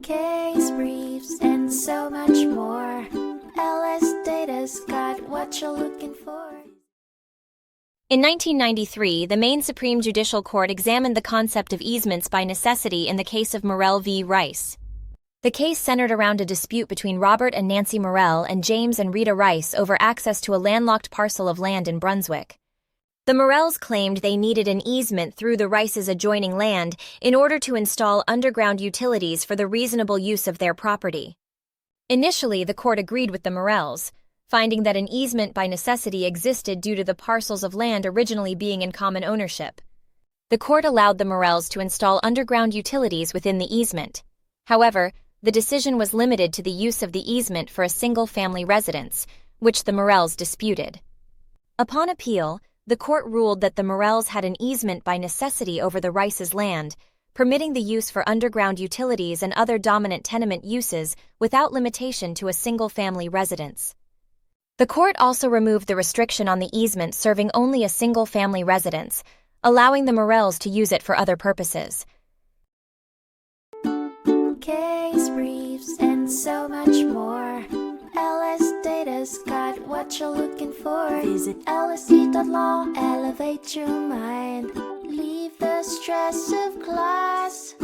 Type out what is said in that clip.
case briefs, and so much more. LSData's got what you're looking for. In 1993, the Maine Supreme Judicial Court examined the concept of easements by necessity in the case of Morrell v. Rice. The case centered around a dispute between Robert and Nancy Morrell and James and Rita Rice over access to a landlocked parcel of land in Brunswick. The Morrells claimed they needed an easement through the Rices' adjoining land in order to install underground utilities for the reasonable use of their property. Initially, the court agreed with the Morrells, finding that an easement by necessity existed due to the parcels of land originally being in common ownership. The court allowed the Morrells to install underground utilities within the easement. However, the decision was limited to the use of the easement for a single-family residence, which the Morrells disputed. Upon appeal, the court ruled that the Morrells had an easement by necessity over the Rices' land, permitting the use for underground utilities and other dominant tenement uses without limitation to a single-family residence. The court also removed the restriction on the easement serving only a single-family residence, allowing the Morrells to use it for other purposes. Case briefs, and so much more. LSData's got what you're looking for. Visit lsd.law, elevate your mind. Leave the stress of class.